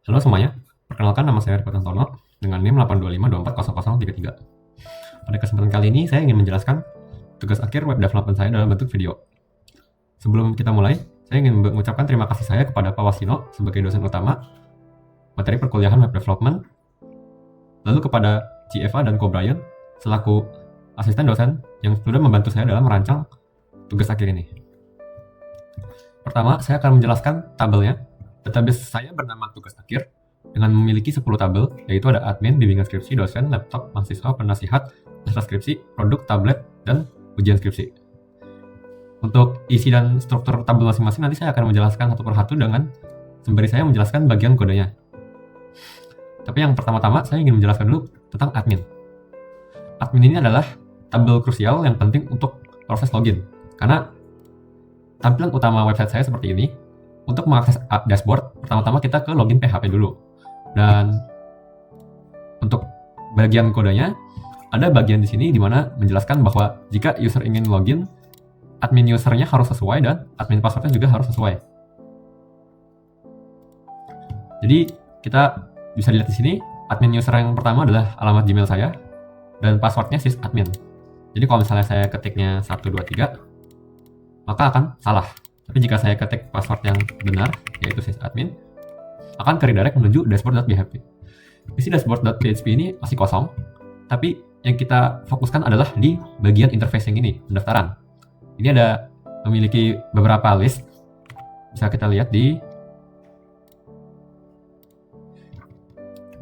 Halo semuanya, perkenalkan nama saya Riko Tantono dengan NIM 825240033. Pada kesempatan kali ini saya ingin menjelaskan tugas akhir web development saya dalam bentuk video. Sebelum kita mulai, saya ingin mengucapkan terima kasih saya kepada Pak Wasino sebagai dosen utama materi perkuliahan web development, lalu kepada Eva dan Ko Brian selaku asisten dosen yang sudah membantu saya dalam merancang tugas akhir ini. Pertama, saya akan menjelaskan tabelnya. Database saya bernama tugas akhir dengan memiliki 10 tabel, yaitu ada admin, bimbingan skripsi, dosen, laptop, mahasiswa, penasihat, peserta skripsi, produk, tablet, dan ujian skripsi. Untuk isi dan struktur tabel masing-masing nanti saya akan menjelaskan satu persatu dengan sembari saya menjelaskan bagian kodenya. Tapi yang pertama-tama saya ingin menjelaskan dulu tentang admin. Admin ini adalah tabel krusial yang penting untuk proses login, karena tampilan utama website saya seperti ini. Untuk mengakses dashboard, pertama-tama kita ke login PHP dulu. Dan untuk bagian kodenya, ada bagian di sini di mana menjelaskan bahwa jika user ingin login, admin usernya harus sesuai dan admin passwordnya juga harus sesuai. Jadi kita bisa dilihat di sini, admin user yang pertama adalah alamat Gmail saya dan passwordnya sysadmin. Jadi kalau misalnya saya ketiknya 123, maka akan salah. Tapi jika saya ketik password yang benar, yaitu sysadmin, akan ke redirect menuju dashboard.php. Isi dashboard.php ini masih kosong, tapi yang kita fokuskan adalah di bagian interface yang ini, pendaftaran. Ini ada memiliki beberapa list, bisa kita lihat di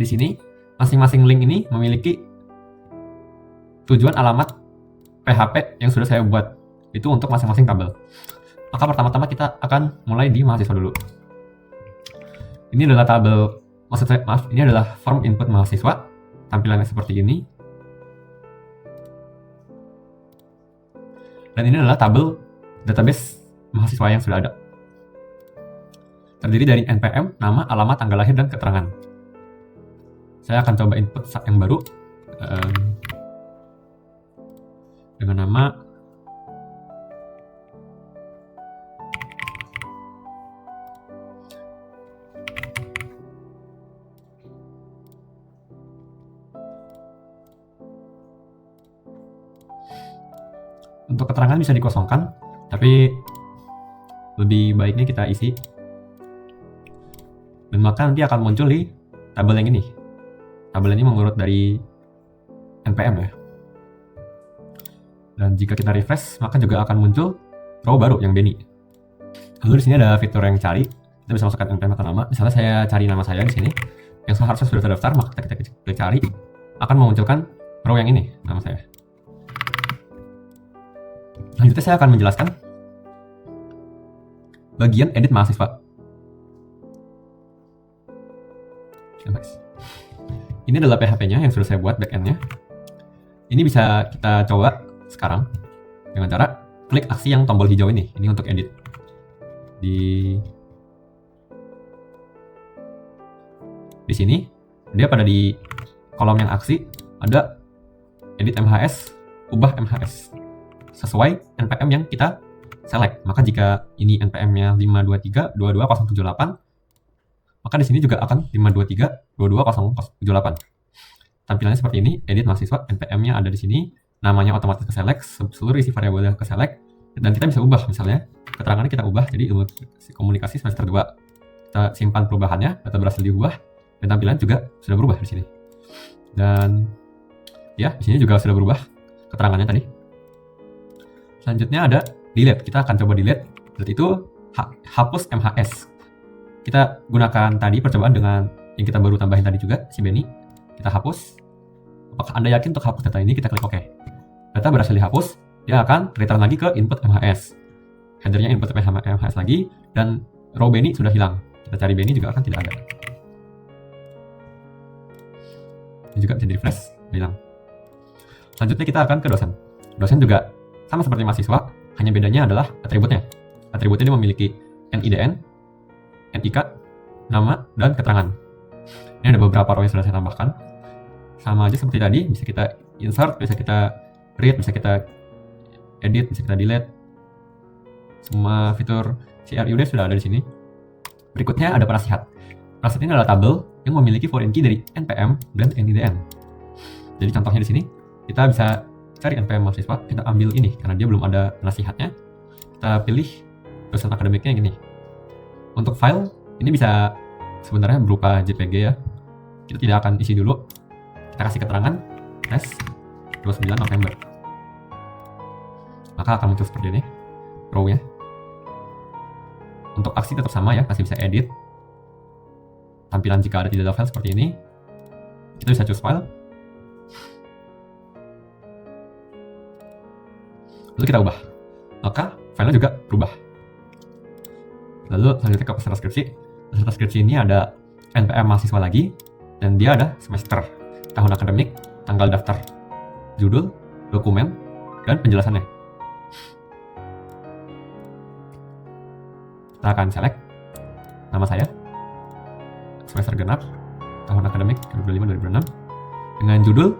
sini. Masing-masing link ini memiliki tujuan alamat PHP yang sudah saya buat, itu untuk masing-masing tabel. Maka pertama-tama kita akan mulai di mahasiswa dulu. Ini adalah tabel, ini adalah form input mahasiswa. Tampilannya seperti ini. Dan ini adalah tabel database mahasiswa yang sudah ada. Terdiri dari NPM, nama, alamat, tanggal lahir, dan keterangan. Saya akan coba input yang baru dengan nama untuk keterangan bisa dikosongkan, tapi lebih baiknya kita isi. Dan maka nanti akan muncul di tabel yang ini. Tabel ini mengurut dari NPM ya. Dan jika kita refresh, maka juga akan muncul row baru yang Benny. Lalu di sini ada fitur yang cari. Kita bisa masukkan NPM atau nama. Misalnya saya cari nama saya di sini, yang seharusnya sudah terdaftar, maka kita klik cari, akan memunculkan row yang ini, nama saya. Selanjutnya saya akan menjelaskan bagian edit mahasiswa. Ini adalah PHP-nya yang sudah saya buat backend-nya. Ini bisa kita coba sekarang dengan cara klik aksi yang tombol hijau ini. Ini untuk edit. Di sini dia pada di kolom yang aksi ada edit MHS, ubah MHS sesuai NPM yang kita select. Maka jika ini NPM-nya 523.22.078, maka di sini juga akan 523.22.078. Tampilannya seperti ini, edit mahasiswa, NPM-nya ada di sini, namanya otomatis ke select, seluruh isi variabelnya ke select, dan kita bisa ubah, misalnya keterangannya kita ubah jadi ilmu komunikasi semester 2. Kita simpan perubahannya, data berhasil diubah, dan tampilan juga sudah berubah di sini. Dan ya, di sini juga sudah berubah keterangannya tadi. Selanjutnya ada delete. Kita akan coba delete. Delete itu hapus MHS. Kita gunakan tadi percobaan dengan yang kita baru tambahin tadi juga, si Benny. Kita hapus. Apakah Anda yakin untuk hapus data ini? Kita klik OK. Data berhasil dihapus. Dia akan return lagi ke input MHS. Headernya input MHS lagi. Dan row Benny sudah hilang. Kita cari Benny juga akan tidak ada. Ini juga bisa di refresh. Hilang. Selanjutnya kita akan ke dosen. Dosen juga sama seperti mahasiswa, hanya bedanya adalah atributnya. Atributnya dia memiliki NIDN, NIK, nama, dan keterangan. Ini ada beberapa row yang sudah saya tambahkan. Sama aja seperti tadi, bisa kita insert, bisa kita read, bisa kita edit, bisa kita delete. Semua fitur CRUD sudah ada di sini. Berikutnya ada penasihat. Preset ini adalah tabel yang memiliki foreign key dari NPM dan NIDN. Jadi contohnya di sini kita bisa cari NPM mahasiswa, kita ambil ini karena dia belum ada nasihatnya. Kita pilih dosen akademiknya yang ini. Untuk file ini bisa sebenarnya berupa JPG ya. Kita tidak akan isi dulu. Kita kasih keterangan tes 29 November. Maka akan muncul seperti ini row-nya. Untuk aksi tetap sama ya, masih bisa edit. Tampilan jika ada tidak ada file seperti ini. Kita bisa choose file. Lalu kita ubah. Maka filenya juga berubah. Lalu selanjutnya ke peserta skripsi. Peserta skripsi ini ada NPM mahasiswa lagi, dan dia ada semester, tahun akademik, tanggal daftar, judul, dokumen, dan penjelasannya. Kita akan select nama saya, semester genap, tahun akademik 2005-2006, dengan judul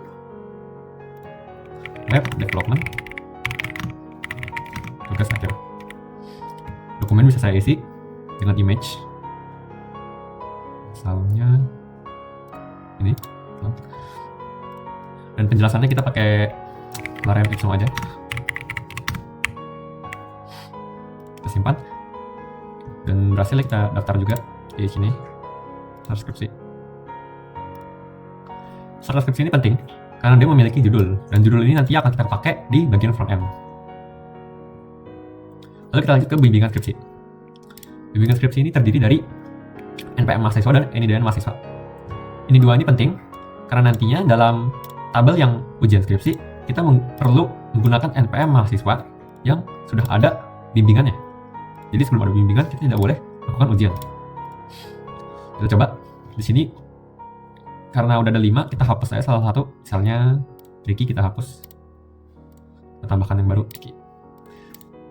Web Development, tugas akhir. Dokumen bisa saya isi dengan image, misalnya ini, dan penjelasannya kita pakai Laravel langsung aja. Kita simpan, dan berhasil kita daftar juga di sini. Skripsi. Skripsi ini penting karena dia memiliki judul, dan judul ini nanti akan kita pakai di bagian front end. Lalu kita lanjut ke bimbingan skripsi. Bimbingan skripsi ini terdiri dari NPM mahasiswa dan NIDN mahasiswa. Ini dua ini penting karena nantinya dalam tabel yang ujian skripsi kita perlu menggunakan NPM mahasiswa yang sudah ada bimbingannya. Jadi sebelum ada bimbingan kita tidak boleh lakukan ujian. Kita coba di sini, karena udah ada 5, kita hapus aja salah satu, misalnya Ricky kita hapus, kita tambahkan yang baru Ricky.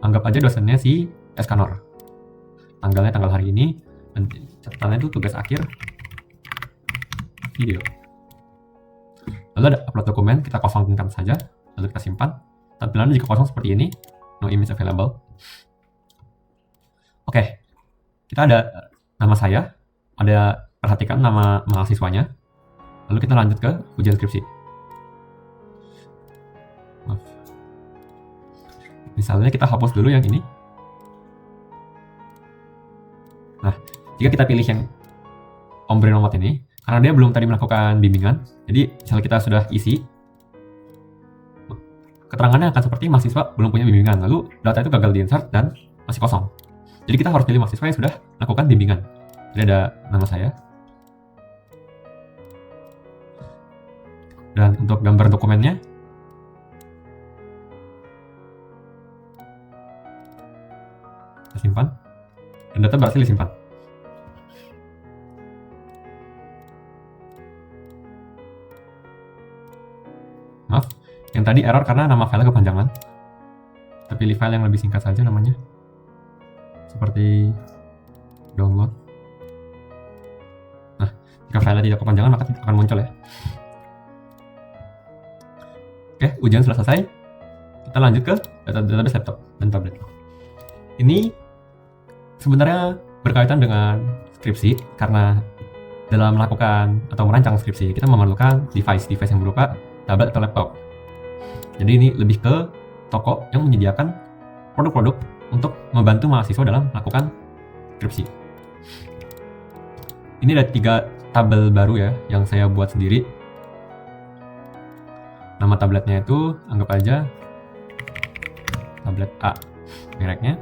Anggap aja dosennya si Eskanor, tanggalnya tanggal hari ini, dan catatannya itu tugas akhir video. Lalu ada upload dokumen, kita kosongkan saja, lalu kita simpan. Tampilannya jika kosong seperti ini, no image available. Oke, kita ada nama saya, ada perhatikan nama mahasiswanya, lalu kita lanjut ke ujian skripsi. Maaf. Misalnya kita hapus dulu yang ini. Nah, jika kita pilih yang Ombre Nomad ini, karena dia belum tadi melakukan bimbingan, jadi misalnya kita sudah isi, keterangannya akan seperti mahasiswa belum punya bimbingan, lalu data itu gagal di-insert dan masih kosong. Jadi kita harus pilih mahasiswa yang sudah melakukan bimbingan. Jadi ada nama saya. Dan untuk gambar dokumennya, kita simpan. Dan data berhasil disimpan. Maaf, yang tadi error karena nama file kepanjangan. Kita pilih file yang lebih singkat saja namanya. Seperti download. Nah, jika file tidak kepanjangan maka tidak akan muncul ya. Oke, ujian sudah selesai. Kita lanjut ke database laptop dan tablet. Ini sebenarnya berkaitan dengan skripsi karena dalam melakukan atau merancang skripsi kita memerlukan device yang berupa tablet atau laptop. Jadi ini lebih ke toko yang menyediakan produk-produk untuk membantu mahasiswa dalam melakukan skripsi. Ini ada 3 tabel baru ya yang saya buat sendiri. Nama tabletnya itu anggap aja tablet A. Mereknya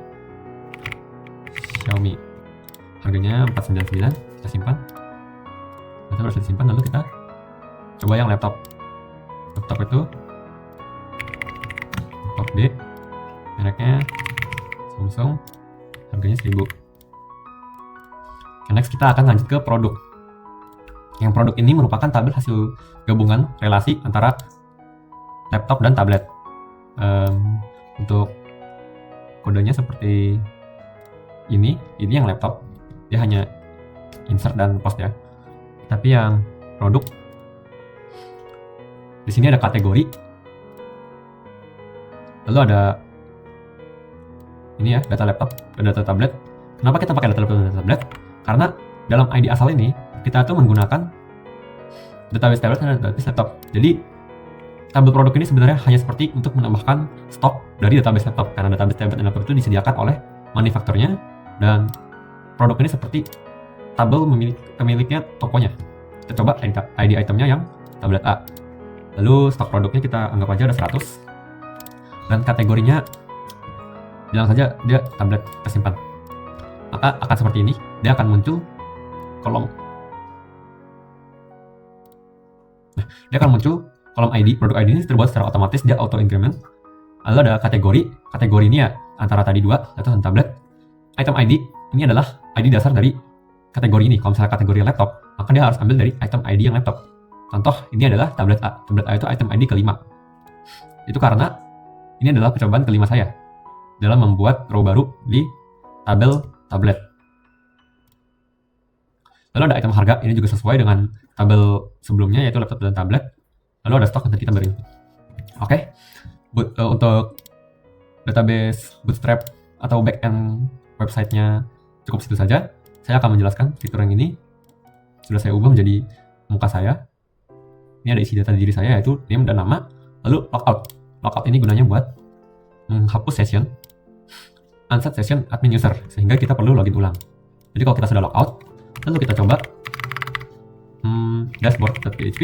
Xiaomi. Harganya 499, kita simpan. Data harus disimpan, lalu kita coba yang laptop. Laptop itu laptop B. Mereknya Samsung. Harganya 1000. Next kita akan lanjut ke produk. Yang produk ini merupakan tabel hasil gabungan relasi antara laptop dan tablet. Untuk kodenya seperti ini yang laptop, dia hanya insert dan post ya. Tapi yang produk, di sini ada kategori, lalu ada ini ya, data laptop dan data tablet. Kenapa kita pakai data laptop dan data tablet? Karena dalam ID asal ini kita tuh menggunakan database tablet dan database laptop. Jadi tabel produk ini sebenarnya hanya seperti untuk menambahkan stok dari database laptop, karena database tablet dan laptop itu disediakan oleh manufakturnya, dan produk ini seperti tabel pemiliknya tokonya. Kita coba ID itemnya yang tablet A. Lalu stok produknya kita anggap aja ada 100. Dan kategorinya bilang saja dia tablet tersimpan. Maka akan seperti ini, dia akan muncul kolom. Nah, dia akan muncul kolom ID. Produk ID ini terbuat secara otomatis, dia auto increment. Lalu ada kategori. Kategori ini ya antara tadi dua, laptop dan tablet. Item ID ini adalah ID dasar dari kategori ini. Kalau misalnya kategori laptop, maka dia harus ambil dari item ID yang laptop. Contoh, ini adalah tablet A. Tablet A itu item ID kelima. Itu karena ini adalah percobaan kelima saya dalam membuat row baru di tabel tablet. Lalu ada item harga, ini juga sesuai dengan tabel sebelumnya, yaitu laptop dan tablet. Lalu ada stok, nanti kita beri. Oke, untuk database Bootstrap atau backend websitenya cukup situ saja. Saya akan menjelaskan fitur yang ini. Sudah saya ubah menjadi muka saya. Ini ada isi data diri saya, yaitu name dan nama. Lalu logout. Logout ini gunanya buat menghapus session, unset session admin user, sehingga kita perlu login ulang. Jadi kalau kita sudah logout, lalu kita coba dashboard.php,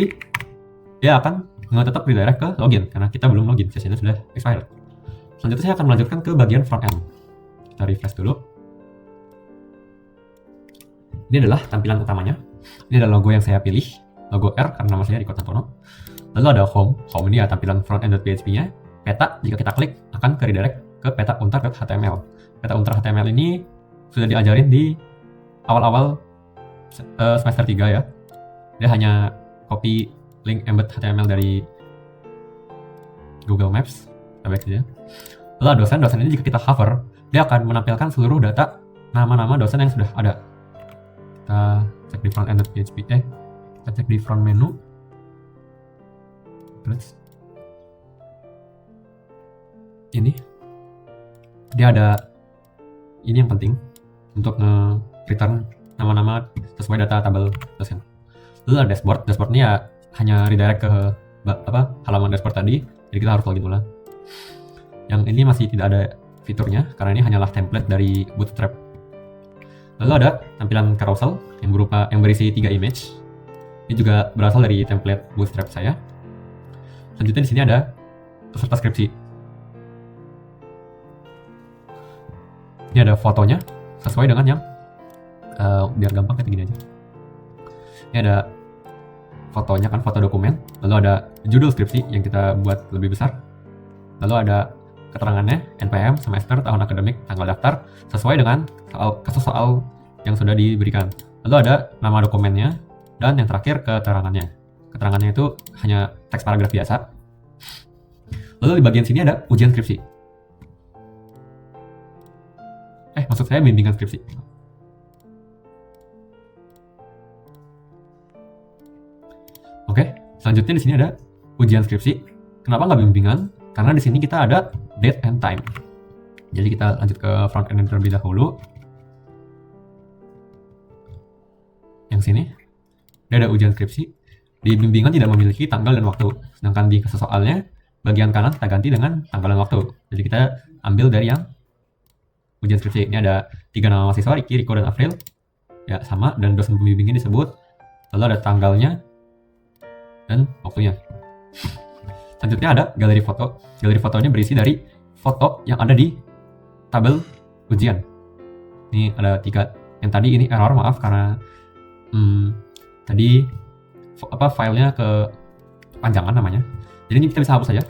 dia akan tetap redirect ke login, karena kita belum login, sessionnya sudah expired. Selanjutnya saya akan melanjutkan ke bagian front end. Kita refresh dulu. Ini adalah tampilan utamanya. Ini adalah logo yang saya pilih, logo R karena nama saya Riko Tantono. Lalu ada home. Home ini ya tampilan frontend.php-nya. Peta, jika kita klik akan ke redirect ke peta untar.html. Peta untar.html ini sudah diajarin di awal-awal semester 3 ya. Dia hanya copy link embed HTML dari Google Maps. Kita back saja. Lalu dosen ini jika kita hover, dia akan menampilkan seluruh data nama-nama dosen yang sudah ada. Kita cek di frontend.php, kita cek di front menu. Terus ini dia ada ini yang penting untuk return nama-nama sesuai data tabel dosen. Lalu ada dashboard. Dashboard ini ya hanya redirect ke halaman dashboard tadi, jadi kita harus login ulang. Yang ini masih tidak ada fiturnya karena ini hanyalah template dari Bootstrap. Lalu ada tampilan carousel yang berisi 3 image. Ini juga berasal dari template Bootstrap saya. Selanjutnya di sini ada peserta skripsi. Ini ada fotonya sesuai dengan yang biar gampang kayak gini aja. Ini ada fotonya kan, foto dokumen. Lalu ada judul skripsi yang kita buat lebih besar. Lalu ada keterangannya, NPM, semester, tahun akademik, tanggal daftar, sesuai dengan kasus soal yang sudah diberikan. Lalu ada nama dokumennya, dan yang terakhir keterangannya. Keterangannya itu hanya teks paragraf biasa. Lalu di bagian sini ada ujian skripsi. Maksud saya bimbingan skripsi. Oke, selanjutnya di sini ada ujian skripsi. Kenapa nggak bimbingan? Karena di sini kita ada date and time. Jadi kita lanjut ke front end terlebih dahulu. Yang sini, dia ada ujian skripsi. Di bimbingan tidak memiliki tanggal dan waktu. Sedangkan di kasus soalnya, bagian kanan kita ganti dengan tanggal dan waktu. Jadi kita ambil dari yang ujian skripsi. Ini ada 3 nama mahasiswa, Ricky, Riko, dan April. Ya, sama. Dan dosen pembimbingnya disebut. Lalu ada tanggalnya dan waktunya. Selanjutnya ada galeri foto. Galeri fotonya berisi dari foto yang ada di tabel ujian. Ini ada 3. Yang tadi ini error, maaf karena tadi filenya kepanjangan namanya. Jadi ini kita bisa hapus saja.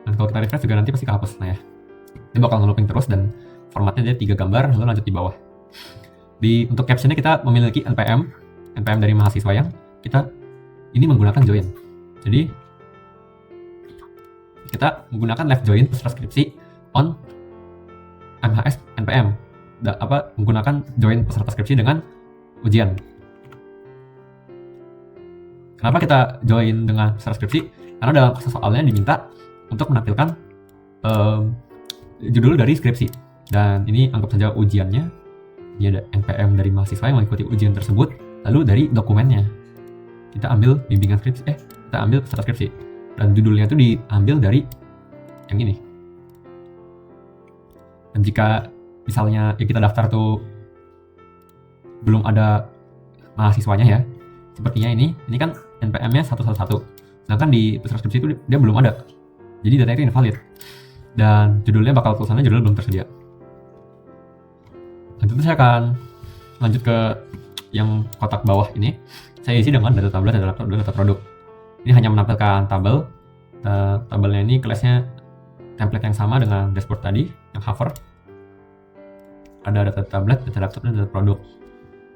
Dan kalau kita refresh juga nanti pasti kehapus. Nah ya, ini bakal nge-looping terus dan formatnya dia 3 gambar, lalu lanjut di bawah. Untuk captionnya kita memiliki NPM dari mahasiswa yang kita ini menggunakan join. Jadi kita menggunakan left join peserta skripsi on MHS NPM. Menggunakan join peserta skripsi dengan ujian. Kenapa kita join dengan peserta skripsi? Karena dalam soalnya diminta untuk menampilkan judul dari skripsi. Dan ini anggap saja ujiannya. Ini ada NPM dari mahasiswa yang mengikuti ujian tersebut. Lalu dari dokumennya kita ambil bimbingan skripsi, kita ambil peserta skripsi, dan judulnya itu diambil dari yang ini. Dan jika misalnya kita daftar tuh belum ada mahasiswanya ya, sepertinya ini kan NPM-nya 111, sedangkan di peserta skripsi itu dia belum ada, jadi datanya itu invalid, dan judulnya bakal tulisannya judul belum tersedia. Nanti saya akan lanjut ke yang kotak bawah ini. Saya isi dengan data tabel dan data produk. Ini hanya menampilkan tabel. Tabelnya ini kelasnya template yang sama dengan dashboard tadi, yang hover. Ada data tablet, data laptop, dan data produk.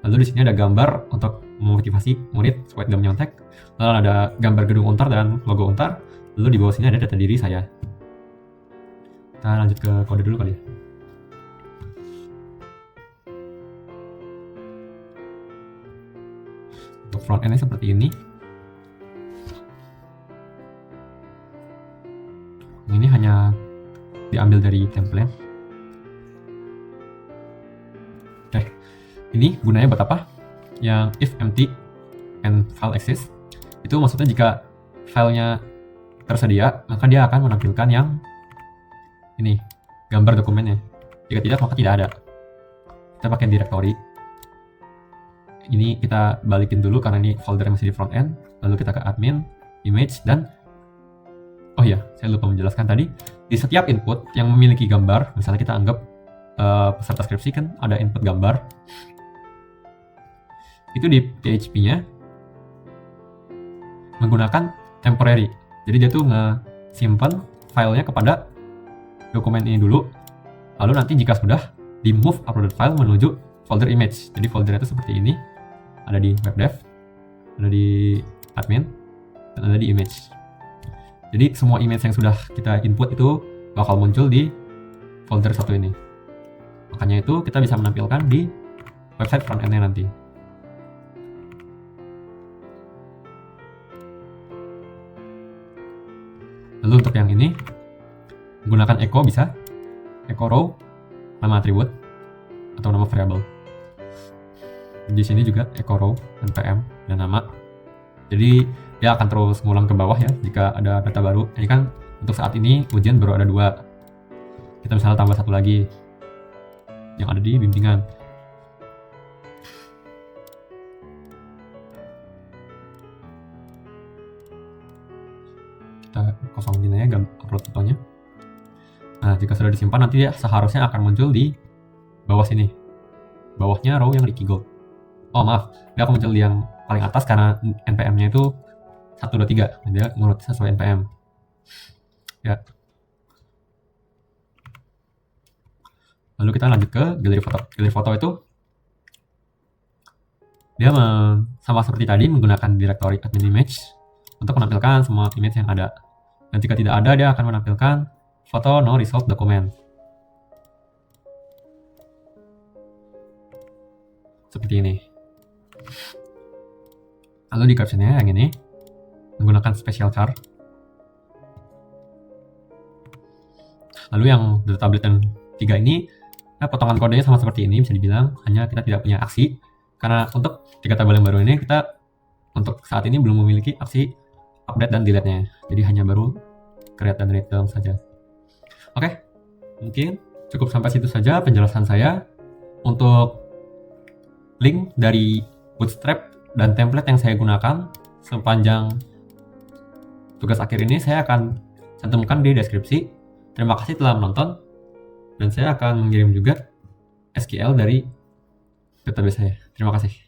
Lalu di sini ada gambar untuk memotivasi murid supaya tidak menyontek. Lalu ada gambar gedung Untar dan logo Untar. Lalu di bawah sini ada data diri saya. Kita lanjut ke kode dulu kali ya. Untuk front end-nya seperti ini. Ini hanya diambil dari template. Oke, ini gunanya buat apa? Yang if empty and file exists, itu maksudnya jika filenya tersedia, maka dia akan menampilkan yang ini, gambar dokumennya. Jika tidak, maka tidak ada. Kita pakai directory. Ini kita balikin dulu karena ini folder masih di front end. Lalu kita ke admin, image, dan oh iya, saya lupa menjelaskan tadi, di setiap input yang memiliki gambar, misalnya kita anggap peserta skripsi kan ada input gambar, itu di PHP-nya menggunakan temporary. Jadi dia tuh nge-simpan filenya kepada dokumen ini dulu, lalu nanti jika sudah, di move uploaded file menuju folder image. Jadi foldernya itu seperti ini, ada di webdev, ada di admin, dan ada di image. Jadi semua image yang sudah kita input itu bakal muncul di folder satu ini. Makanya itu kita bisa menampilkan di website front end-nya nanti. Lalu untuk yang ini, menggunakan echo bisa, echo row, nama atribut, atau nama variable. Di sini juga echo row, npm, dan nama. Jadi dia akan terus ngulang ke bawah ya jika ada data baru. Ini kan untuk saat ini ujian baru ada 2. Kita misalnya tambah 1 lagi yang ada di bimbingan. Kita kosongin aja upload fotonya. Nah, jika sudah disimpan nanti dia seharusnya akan muncul di bawah sini. Bawahnya row yang Ricky Gold. Oh maaf, dia akan muncul di yang paling atas karena NPM-nya itu 1, 2, 3. Dia ngurut sesuai NPM. Ya. Lalu kita lanjut ke galeri foto. Galeri foto itu dia sama seperti tadi menggunakan directory admin image untuk menampilkan semua image yang ada. Dan jika tidak ada, dia akan menampilkan foto no result document. Seperti ini. Lalu di captionnya yang ini menggunakan special char. Lalu yang data tablet dan 3 ini, potongan kodenya sama seperti ini, bisa dibilang hanya kita tidak punya aksi. Karena untuk 3 tabel yang baru ini kita untuk saat ini belum memiliki aksi update dan delete-nya. Jadi hanya baru create dan read down saja. Oke, mungkin cukup sampai situ saja penjelasan saya. Untuk link dari Bootstrap dan template yang saya gunakan sepanjang tugas akhir ini saya akan cantumkan di deskripsi. Terima kasih telah menonton, dan saya akan mengirim juga SQL dari database saya. Terima kasih.